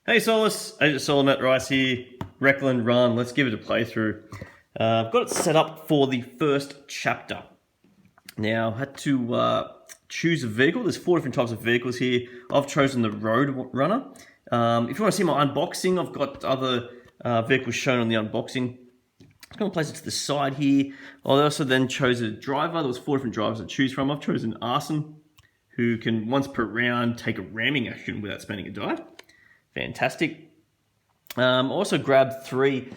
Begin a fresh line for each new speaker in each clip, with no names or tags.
Hey Solace, Agent Solomon Rice here, Wreckland Run, let's give it a playthrough. I've got it set up for the first chapter. Now, I had to choose a vehicle. There's 4 different types of vehicles here. I've chosen the Roadrunner. If you want to see my unboxing, I've got other vehicles shown on the unboxing. I'm going to place it to the side here. I also then chose a driver. There was 4 different drivers to choose from. I've chosen Arson, who can once per round take a ramming action without spending a die. Fantastic. Also grabbed 3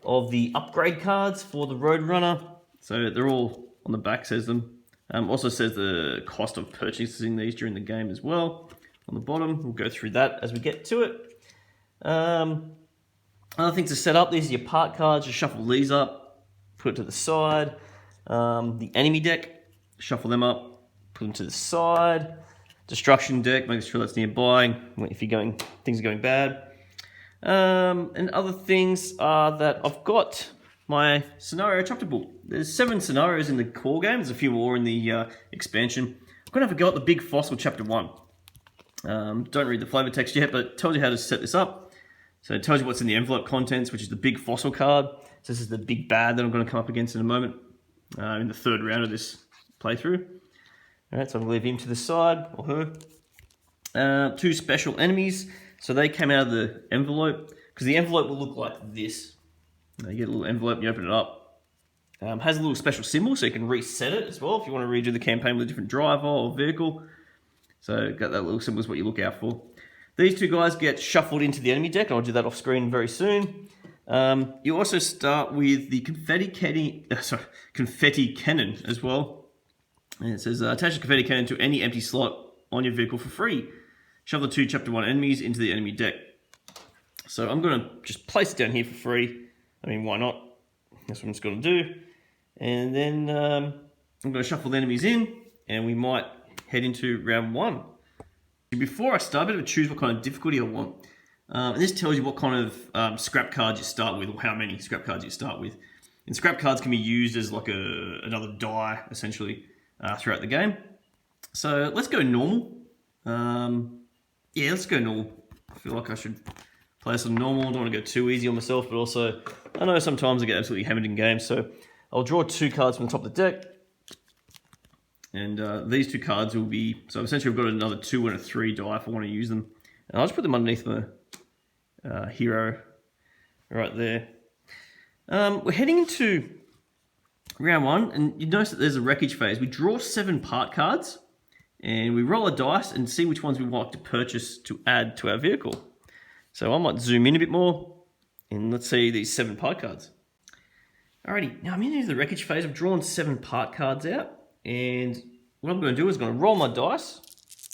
of the upgrade cards for the Roadrunner. So they're all on the back, says them. Also says the cost of purchasing these during the game as well. On the bottom, we'll go through that as we get to it. Other things to set up, these are your part cards. Just shuffle these up, put it to the side. The enemy deck, shuffle them up, put them to the side. Destruction deck, making sure that's nearby if things are going bad. And other things are that I've got my scenario chapter book. There's 7 scenarios in the core game. There's a few more in the expansion. I'm going to have a go at the Big Fossil chapter 1. Don't read the flavor text yet, but it tells you how to set this up. So it tells you what's in the envelope contents, which is the Big Fossil card. So this is the big bad that I'm going to come up against in a moment, in the 3rd round of this playthrough. Alright, so I'm going to leave him to the side, or her. 2 special enemies. So they came out of the envelope, because the envelope will look like this. You get a little envelope and you open it up. Has a little special symbol, so you can reset it as well if you want to redo the campaign with a different driver or vehicle. So got that little symbol is what you look out for. These 2 guys get shuffled into the enemy deck, and I'll do that off screen very soon. You also start with the confetti cannon as well. And it says, attach a confetti cannon to any empty slot on your vehicle for free. Shove the 2 chapter 1 enemies into the enemy deck. So I'm going to just place it down here for free. I mean, why not? That's what I'm just going to do. And then I'm going to shuffle the enemies in, and we might head into round 1. Before I start, I'm going to choose what kind of difficulty I want. And this tells you what kind of scrap cards you start with, or how many scrap cards you start with. And scrap cards can be used as like another die, essentially, throughout the game. So let's go normal. Yeah, let's go normal. I feel like I should play this on normal. I don't want to go too easy on myself, but also I know sometimes I get absolutely hammered in games. So I'll draw 2 cards from the top of the deck. And these 2 cards will be, so essentially I've got another 2 and a 3 die if I want to use them. And I'll just put them underneath my hero right there. We're heading into round 1, and you notice that there's a wreckage phase. We draw 7 part cards, and we roll a dice and see which ones we want to purchase to add to our vehicle. So I might zoom in a bit more, and let's see these 7 part cards. Alrighty, now I'm into the wreckage phase. I've drawn 7 part cards out, and what I'm going to do is I'm going to roll my dice.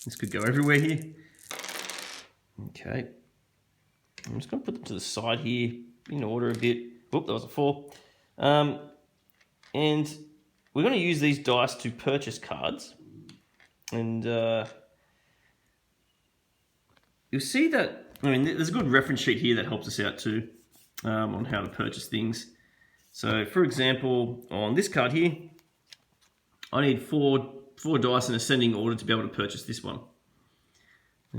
This could go everywhere here. Okay. I'm just going to put them to the side here, in order a bit. Oop, that was a 4. And we're going to use these dice to purchase cards. And you'll see that, I mean, there's a good reference sheet here that helps us out too, on how to purchase things. So, for example, on this card here, I need 4 dice in ascending order to be able to purchase this one.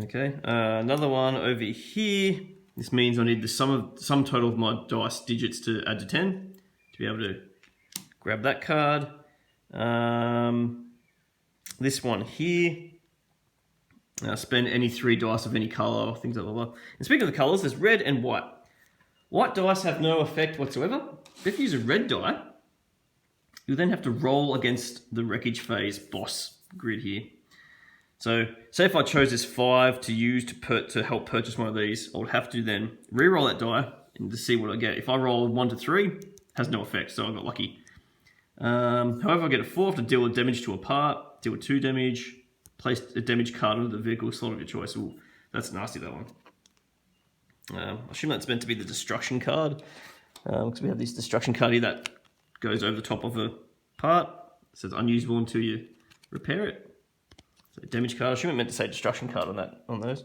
Okay, another one over here. This means I need the sum total of my dice digits to add to 10 to be able to grab that card. This one here. Spend any 3 dice of any colour, things like that. And speaking of the colours, there's red and white. White dice have no effect whatsoever. But if you use a red die, you then have to roll against the wreckage phase boss grid here. So, say if I chose this 5 to use to help purchase one of these, I would have to then re-roll that die and to see what I get. If I roll 1 to 3, it has no effect, so I got lucky. However, I get a 4, I have to deal with damage to a part, deal with 2 damage, place a damage card under the vehicle slot of your choice. Ooh, that's nasty, that one. I assume that's meant to be the destruction card, because we have this destruction card here that goes over the top of a part. It says unusable until you repair it. So damage card, I assume it meant to say destruction card on those.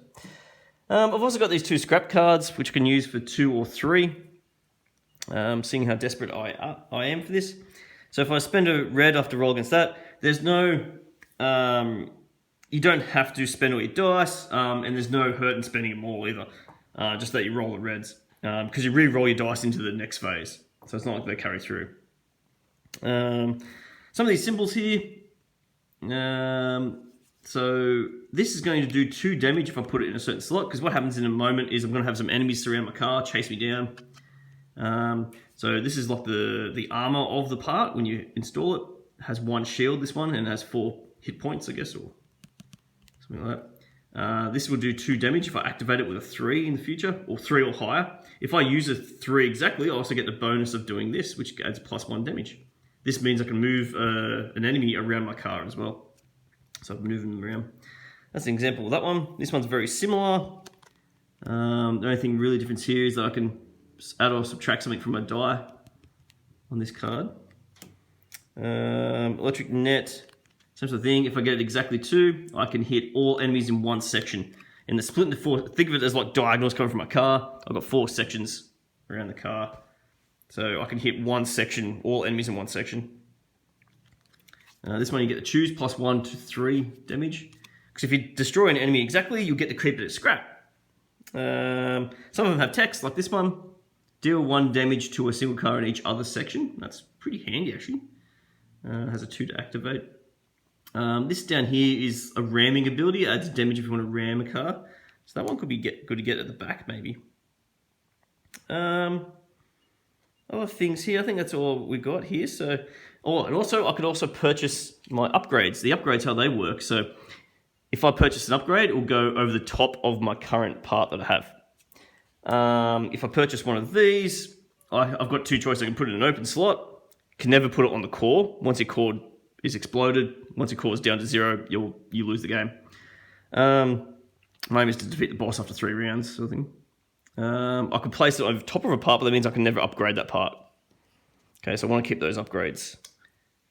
I've also got these 2 scrap cards, which I can use for 2 or 3. Seeing how desperate I am for this. So if I spend a red, I have to roll against that. There's no you don't have to spend all your dice, and there's no hurt in spending them all either. just that you roll the reds. Because you re-roll your dice into the next phase. So it's not like they carry through. Some of these symbols here. So this is going to do 2 damage if I put it in a certain slot, because what happens in a moment is I'm going to have some enemies surround my car, chase me down. So this is like the armor of the part when you install it. It has 1 shield, this one, and it has 4 hit points, I guess, or something like that. This will do 2 damage if I activate it with a 3 in the future, or 3 or higher. If I use a 3 exactly, I also get the bonus of doing this, which adds +1 damage. This means I can move an enemy around my car as well. So I'm moving them around. That's an example of that one. This one's very similar. The only thing really different here is that I can add or subtract something from a die on this card. Electric net, same sort of thing. If I get it exactly 2, I can hit all enemies in 1 section. And the split into 4, think of it as like diagonals coming from my car. I've got 4 sections around the car. So I can hit 1 section, all enemies in 1 section. This one you get to choose +1 to 3 damage. Because if you destroy an enemy exactly, you'll get to keep it at scrap. Some of them have text, like this one. Deal 1 damage to a single car in each other section. That's pretty handy, actually. Has a 2 to activate. This down here is a ramming ability. It adds damage if you want to ram a car. So that one could be good to get at the back, maybe. Other things here, I think that's all we got here. So, and also I could also purchase my upgrades. The upgrades, how they work. So if I purchase an upgrade, it will go over the top of my current part that I have. If I purchase one of these, I've got 2 choices. I can put it in an open slot. Can never put it on the core. Once your core is exploded, once your core is down to 0, you lose the game. My aim is to defeat the boss after 3 rounds, sort of thing. I could place it over top of a part, but that means I can never upgrade that part. Okay, so I want to keep those upgrades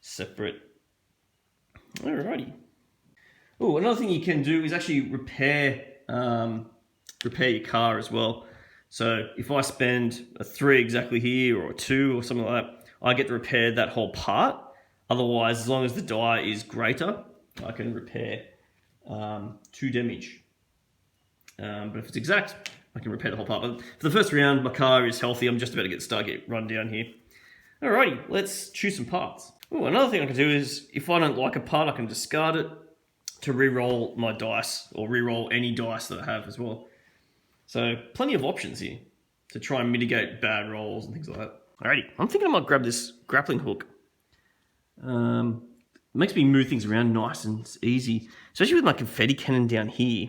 separate. Alrighty. Oh, another thing you can do is actually repair your car as well. So if I spend a 3 exactly here, or a 2 or something like that, I get to repair that whole part. Otherwise, as long as the die is greater, I can repair 2 damage. But if it's exact, I can repair the whole part. But for the first round, my car is healthy. I'm just about to get stuck, get run down here. Alrighty, let's choose some parts. Ooh, another thing I can do is, if I don't like a part, I can discard it to re-roll my dice, or re-roll any dice that I have as well. So, plenty of options here to try and mitigate bad rolls and things like that. Alrighty, I'm thinking I might grab this grappling hook. Makes me move things around nice and easy, especially with my confetti cannon down here,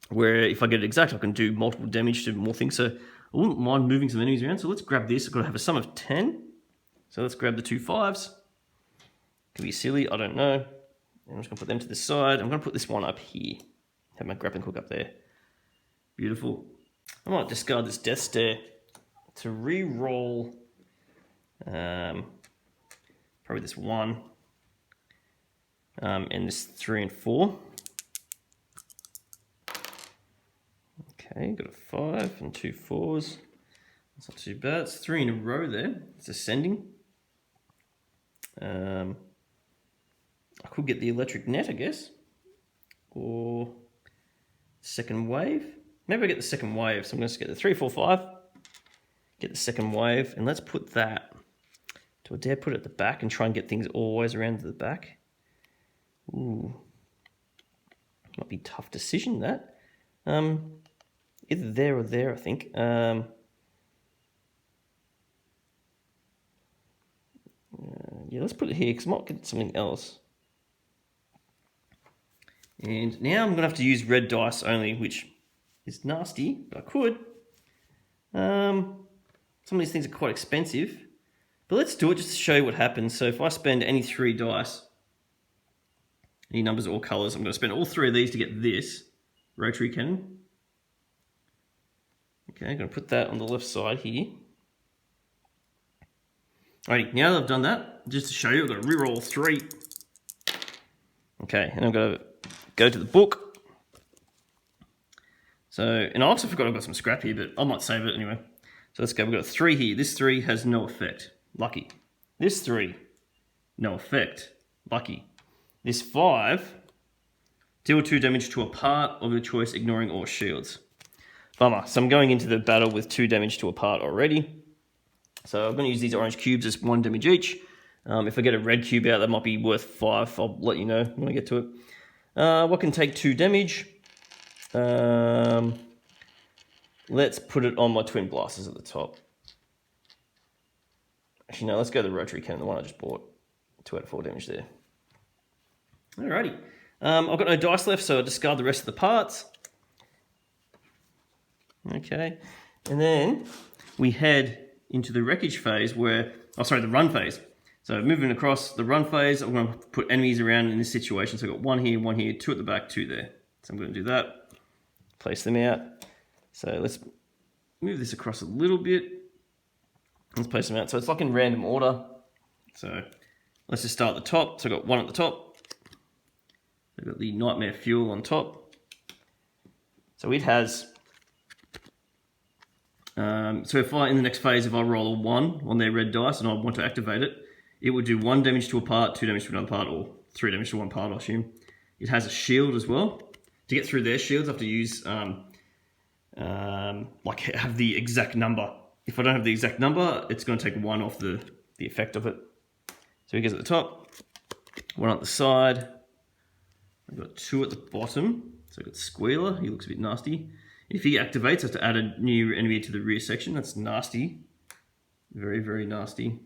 where if I get it exact, I can do multiple damage to more things. So I wouldn't mind moving some enemies around. So let's grab this. I've got to have a sum of 10. So let's grab the 2 5s. Could be silly, I don't know. I'm just going to put them to the side. I'm going to put this one up here. Have my grappling hook up there. Beautiful. I might discard this death stare to re-roll probably this 1 and this 3 and 4. Okay, got a 5 and 2 4s. That's not too bad. It's 3 in a row there. It's ascending. I could get the electric net, I guess. Or second wave. Maybe I get the second wave. So I'm going to get the 3, 4, 5. Get the second wave. And let's put that. Do I dare put it at the back and try and get things always around to the back? Ooh. Might be a tough decision, that. Either there or there, I think. Yeah, let's put it here, because I might get something else. And now I'm going to have to use red dice only, which is nasty, but I could. Some of these things are quite expensive. But let's do it just to show you what happens. So if I spend any 3 dice, any numbers or colours, I'm going to spend all 3 of these to get this rotary cannon. Okay, I'm going to put that on the left side here. Alrighty, now that I've done that, just to show you, I've got to reroll 3. Okay, and I'm going to go to the book. So, and I also forgot I've got some scrap here, but I might save it anyway. So let's go, we've got a 3 here. This 3 has no effect. Lucky. This 3, no effect. Lucky. This 5, deal 2 damage to a part of your choice, ignoring all shields. Bummer. So I'm going into the battle with 2 damage to a part already. So I'm going to use these orange cubes as 1 damage each. If I get a red cube out, that might be worth 5. I'll let you know when I get to it. What can take 2 damage? Let's put it on my twin blasters at the top. Actually, no, let's go to the rotary cannon, the one I just bought. 2 out of 4 damage there. Alrighty. I've got no dice left, so I'll discard the rest of the parts. Okay. And then we head into the wreckage phase the run phase. So moving across the run phase, I'm going to put enemies around in this situation. So I've got 1 here, 2 at the back, 2 there. So I'm going to do that. Place them out. So let's move this across a little bit. Let's place them out. So it's like in random order. So let's just start at the top. So I've got 1 at the top. I've got the Nightmare Fuel on top. So it has... so if in the next phase, if I roll a 1 on their red dice and I want to activate it, it would do 1 damage to a part, 2 damage to another part, or 3 damage to one part, I assume. It has a shield as well. To get through their shields, I have to use, have the exact number. If I don't have the exact number, it's going to take 1 off the effect of it. So he goes at the top, 1 at the side. I've got 2 at the bottom. So I've got Squealer, he looks a bit nasty. If he activates, I have to add a new enemy to the rear section. That's nasty. Very, very nasty.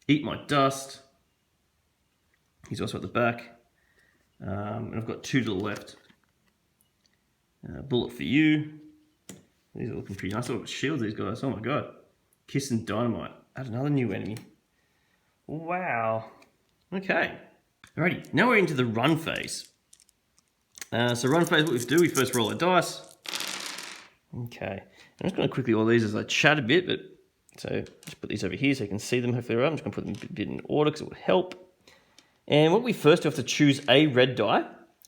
Eat My Dust. He's also at the back. And I've got 2 to the left. Bullet for You. These are looking pretty nice. Oh, shields, these guys. Oh my god. Kiss and Dynamite. Add another new enemy. Wow. Okay. Alrighty. Now we're into the run phase. So run phase, what we do, we first roll a dice. Okay. I'm just going to quickly all these as I chat a bit, but so just put these over here so you can see them hopefully. I'm just going to put them a bit in order because it will help. And what we first do, have to choose a red die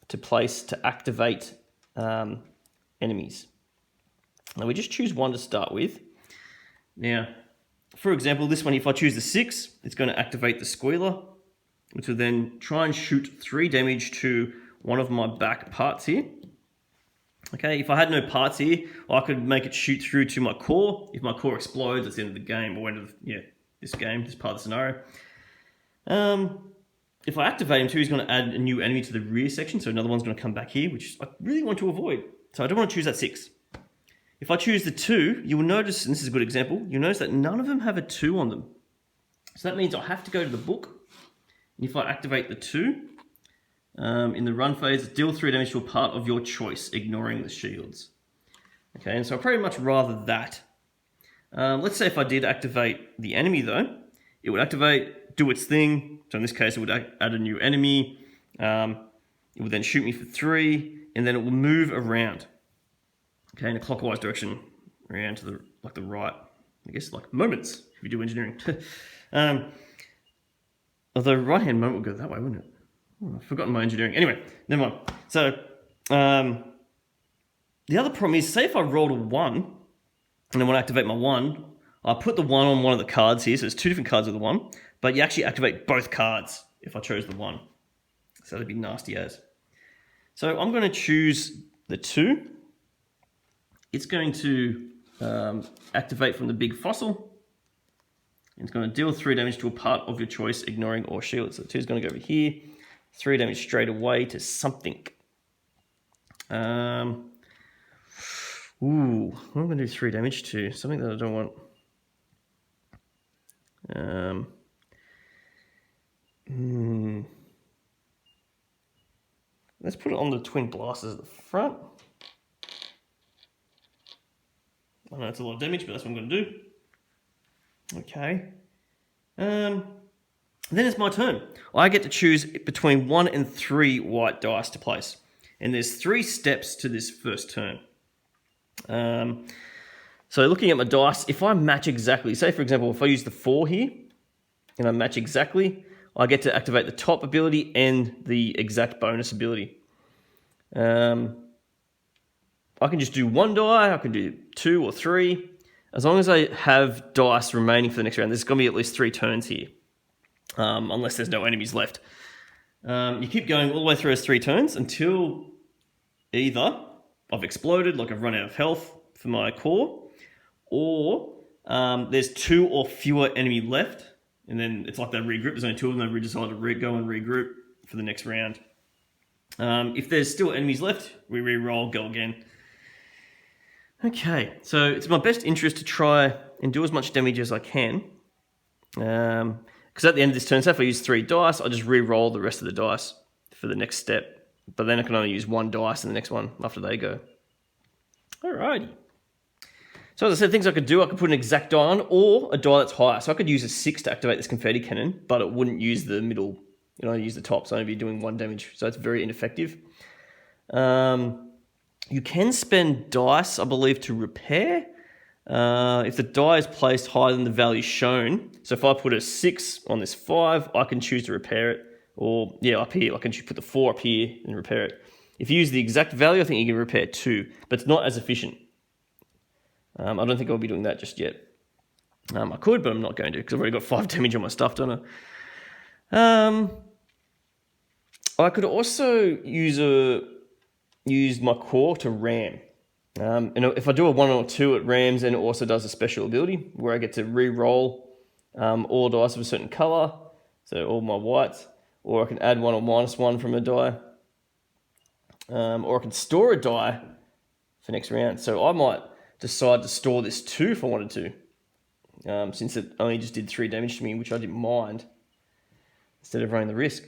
to place to activate enemies. Now we just choose 1 to start with. Now, for example, this one, if I choose the 6, it's going to activate the Squealer, which will then try and shoot 3 damage to one of my back parts here. Okay, if I had no parts here, I could make it shoot through to my core. If my core explodes, it's the end of the game, or end of this game, this part of the scenario. If I activate him too, he's going to add a new enemy to the rear section, so another one's going to come back here, which I really want to avoid. So I don't want to choose that 6. If I choose the 2, you will notice, and this is a good example, you'll notice that none of them have a 2 on them. So that means I have to go to the book. And if I activate the 2, in the run phase, deal 3 damage to a part of your choice, ignoring the shields. Okay, and so I'd pretty much rather that. Let's say if I did activate the enemy though, it would activate, do its thing. So in this case, it would add a new enemy. It would then shoot me for 3, and then it will move around. Okay, in a clockwise direction, around to the right. I guess like moments, if you do engineering. Although right-hand moment would go that way, wouldn't it? Oh, I've forgotten my engineering. Anyway, never mind. So, the other problem is, say if I rolled a 1, and I want to activate my 1, I put the 1 on one of the cards here, so there's 2 different cards with the 1, but you actually activate both cards if I chose the 1. So that'd be nasty as. So I'm going to choose the 2. It's going to activate from the big fossil. It's going to deal 3 damage to a part of your choice, ignoring all shields. So 2 is going to go over here. 3 damage straight away to something. What am I going to do 3 damage to? Something that I don't want. Let's put it on the twin blasters at the front. I know it's a lot of damage, but that's what I'm going to do. Okay. Then it's my turn. I get to choose between 1 and 3 white dice to place. And there's 3 steps to this first turn. So looking at my dice, if I match exactly, say for example, if I use the 4 here, and I match exactly, I get to activate the top ability and the exact bonus ability. I can just do 1 die, I can do 2 or 3. As long as I have dice remaining for the next round, there's going to be at least 3 turns here. Unless there's no enemies left. You keep going all the way through those 3 turns until either I've exploded, like I've run out of health for my core, or there's 2 or fewer enemy left, and then it's like they regroup. There's only 2 of them. They decide to go and regroup for the next round. If there's still enemies left, we re-roll, go again. Okay, so it's my best interest to try and do as much damage as I can. Because at the end of this turn, so if I use 3 dice, I just re-roll the rest of the dice for the next step. But then I can only use 1 dice in the next one after they go. Alrighty. So as I said, things I could do, I could put an exact die on, or a die that's higher. So I could use a 6 to activate this confetti cannon, but it wouldn't use the middle, use the top, so I'd be doing 1 damage. So it's very ineffective. You can spend dice, I believe, to repair. If the die is placed higher than the value shown, so if I put a 6 on this 5, I can choose to repair it. Or, up here, I can put the 4 up here and repair it. If you use the exact value, I think you can repair 2, but it's not as efficient. I don't think I'll be doing that just yet. I could, but I'm not going to, because I've already got 5 damage on my stuff, don't I? I could also use my core to ram. And if I do a 1 or 2, it rams, and it also does a special ability where I get to re-roll all dice of a certain color, so all my whites, or I can add 1 or -1 from a die, or I can store a die for next round. So I might decide to store this 2 if I wanted to, since it only just did 3 damage to me, which I didn't mind, instead of running the risk.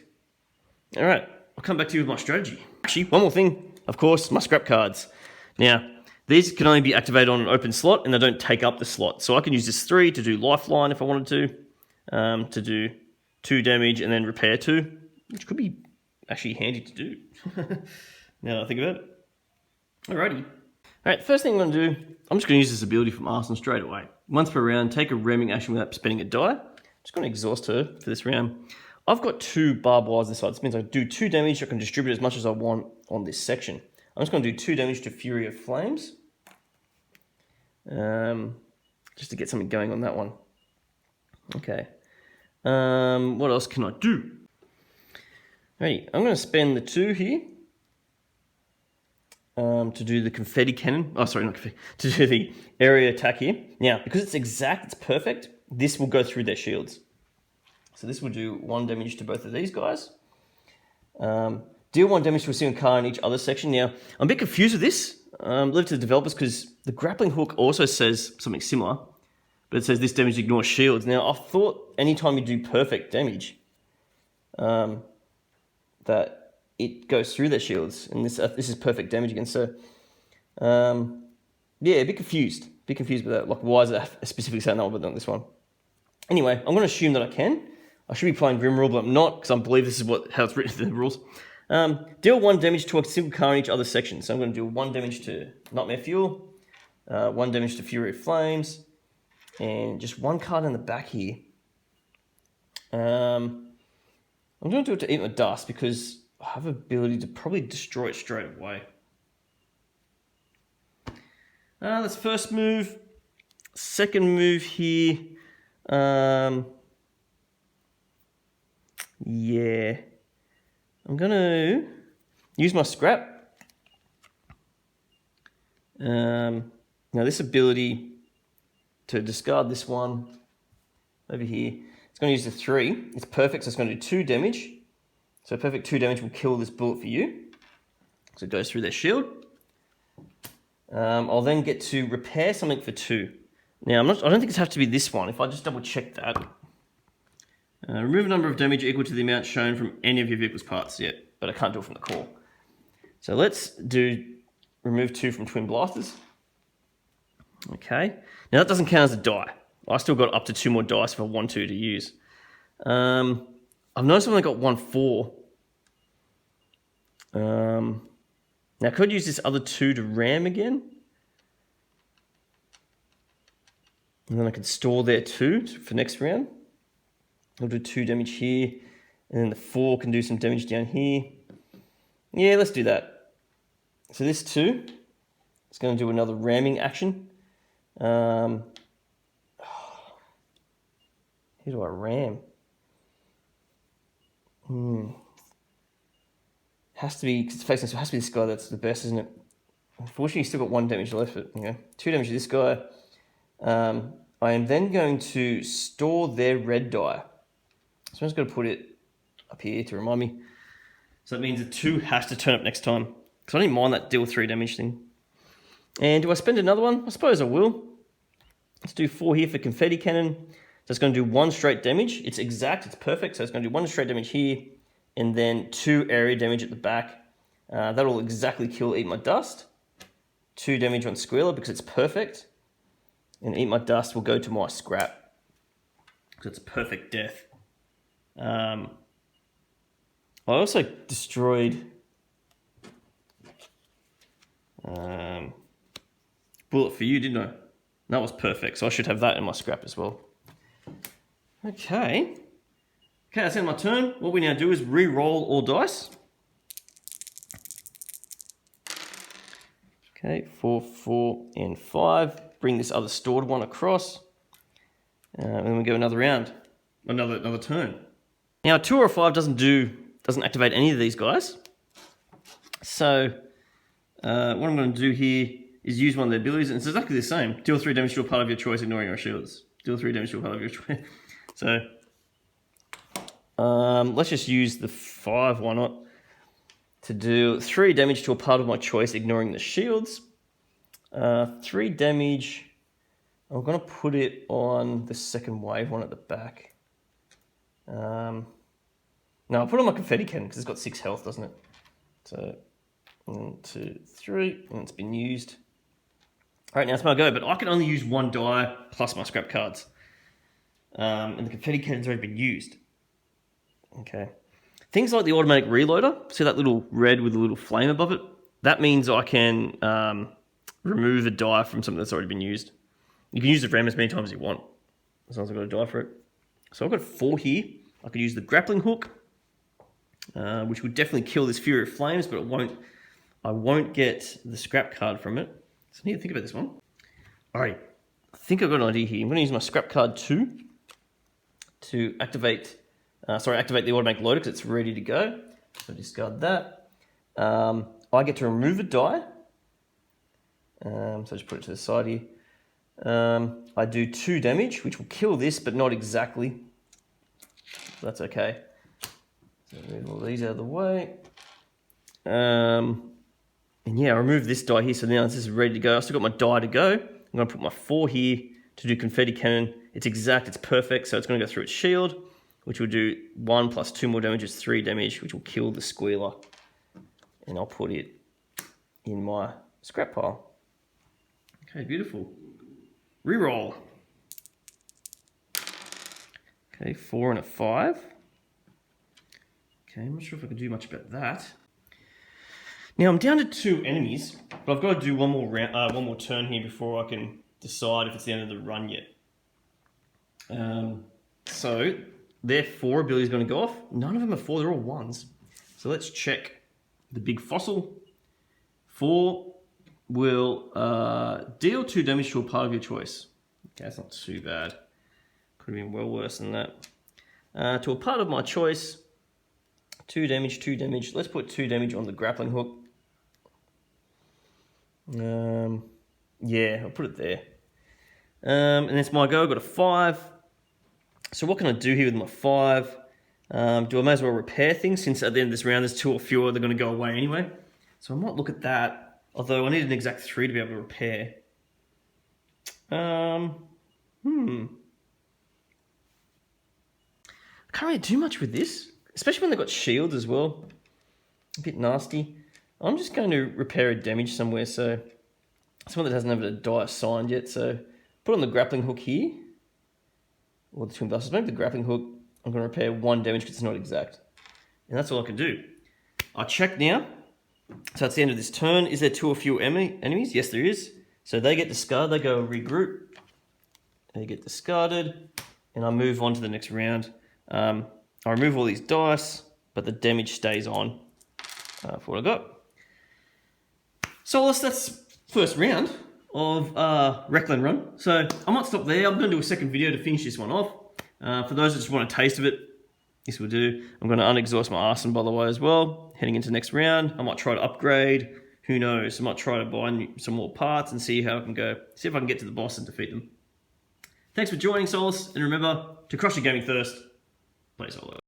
All right, I'll come back to you with my strategy. Actually, one more thing, of course, my scrap cards. Now, these can only be activated on an open slot, and they don't take up the slot. So I can use this 3 to do lifeline if I wanted to do 2 damage and then repair 2, which could be actually handy to do, now that I think about it. Alrighty. Alright, first thing I'm going to do, I'm just going to use this ability from Arson straight away. Once per round, take a ramming action without spending a die. Just going to exhaust her for this round. I've got 2 barbed wires this side. This means I do 2 damage. I can distribute as much as I want on this section. I'm just going to do 2 damage to Fury of Flames. Just to get something going on that one. Okay. What else can I do? Alrighty, I'm going to spend the 2 here. To do the confetti cannon. Oh, sorry, not confetti. To do the area attack here. Now, because it's exact, it's perfect, this will go through their shields. So this will do 1 damage to both of these guys. Deal 1 damage to a single car in each other section. Now, I'm a bit confused with this. Leave it to the developers, because the grappling hook also says something similar, but it says this damage ignores shields. Now, I thought anytime you do perfect damage, that it goes through their shields, and this is perfect damage again. So, yeah, a bit confused. With that. Like, why is it specifically saying that one, but not this one? Anyway, I'm going to assume that I can. I should be playing Grim Rule, but I'm not, because I believe this is how it's written in the rules. Deal 1 damage to a single car in each other section. So I'm going to do 1 damage to Nightmare Fuel, 1 damage to Fury of Flames, and just 1 card in the back here. I'm going to do it to Eat My Dust, because I have the ability to probably destroy it straight away. That's first move. Second move here. Yeah. I'm going to use my scrap. Now this ability to discard this one over here, it's going to use the 3. It's perfect, so it's going to do 2 damage. So perfect 2 damage will kill this bullet for you. So it goes through their shield. I'll then get to repair something for 2. Now, I don't think it has to be this one. If I just double check that. Remove a number of damage equal to the amount shown from any of your vehicle's parts. Yeah, but I can't do it from the core. So let's do remove 2 from Twin Blasters. Okay. Now that doesn't count as a die. I still got up to 2 more dice if I want to use. I've noticed I've only got 1 4. Now I could use this other 2 to ram again. And then I can store there 2 for next round. I'll do 2 damage here. And then the 4 can do some damage down here. Yeah, let's do that. So this 2 is going to do another ramming action. Who do I ram? Has to be, because it's facing, so it has to be this guy that's the best, isn't it? Unfortunately, he's still got 1 damage left, but okay. 2 damage to this guy. I am then going to store their red die. So I'm just going to put it up here to remind me. So that means a 2 has to turn up next time. Because I didn't mind that deal 3 damage thing. And do I spend another one? I suppose I will. Let's do 4 here for confetti cannon. So it's going to do 1 straight damage. It's exact, it's perfect. So it's going to do 1 straight damage here, and then 2 area damage at the back. That'll exactly kill Eat My Dust. 2 damage on Squealer because it's perfect. And Eat My Dust will go to my scrap. Because it's perfect death. I also destroyed Bullet for You, didn't I? That was perfect, so I should have that in my scrap as well. Okay, that's the end of my turn. What we now do is re-roll all dice. Okay, 4, 4, and 5. Bring this other stored one across. And then we go another round. Another turn. Now, a 2 or a 5 doesn't activate any of these guys. So, what I'm going to do here is use one of their abilities, and it's exactly the same. Deal 3 damage to a part of your choice, ignoring your shields. Deal 3 damage to a part of your choice. So, let's just use the 5, why not? To do 3 damage to a part of my choice, ignoring the shields. 3 damage. I'm going to put it on the second wave one at the back. No, I'll put it on my confetti cannon because it's got 6 health, doesn't it? So, 1, 2, 3, and it's been used. Alright, now it's my go, but I can only use 1 die plus my scrap cards. And the confetti cannon's already been used. Okay. Things like the automatic reloader, see that little red with a little flame above it? That means I can remove a die from something that's already been used. You can use the ram as many times as you want, as long as I've got a die for it. So I've got 4 here. I could use the grappling hook, which would definitely kill this Fury of Flames, but I won't get the scrap card from it. So I need to think about this one. Alright, I think I've got an idea here. I'm going to use my scrap card 2 to activate the automatic loader because it's ready to go. So discard that. I get to remove a die. So just put it to the side here. I do 2 damage, which will kill this, but not exactly. So that's okay. So move all these out of the way. And yeah, I remove this die here, so now this is ready to go. I've still got my die to go. I'm going to put my 4 here to do confetti cannon. It's exact, it's perfect, so it's going to go through its shield, which will do 1 plus 2 more damage is 3 damage, which will kill the Squealer. And I'll put it in my scrap pile. Okay, beautiful. Reroll. Okay, 4 and a 5. Okay, I'm not sure if I can do much about that. Now I'm down to 2 enemies, but I've got to do one more turn here before I can decide if it's the end of the run yet. So their 4 ability is going to go off. None of them are 4; they're all 1s. So let's check the big fossil. 4 will deal 2 damage to a part of your choice. Okay, that's not too bad. Could have been well worse than that. To a part of my choice, 2 damage, 2 damage. Let's put 2 damage on the grappling hook. Yeah, I'll put it there. And it's my go. I've got a 5. So what can I do here with my 5? Do I may as well repair things, since at the end of this round there's 2 or fewer, they're going to go away anyway. So I might look at that, although I need an exact 3 to be able to repair. I can't really do much with this, especially when they've got shields as well. A bit nasty. I'm just going to repair a damage somewhere, so someone that doesn't have a die assigned yet. So put on the grappling hook here, or the twin blasters. Maybe the grappling hook. I'm going to repair 1 damage because it's not exact, and that's all I can do. I check now. So it's the end of this turn. Is there 2 or fewer enemies? Yes, there is. So they get discarded. They go regroup. They get discarded, and I move on to the next round. I remove all these dice, but the damage stays on for what I got. Soloists, that's first round of Wreckland Run. So I might stop there. I'm going to do a second video to finish this one off. For those that just want a taste of it, this will do. I'm going to unexhaust my Arson, by the way, as well. Heading into next round, I might try to upgrade who knows? I might try to buy some more parts and see how I can go. See if I can get to the boss and defeat them. Thanks for joining, Solace, and remember to crush your gaming thirst. Play solo.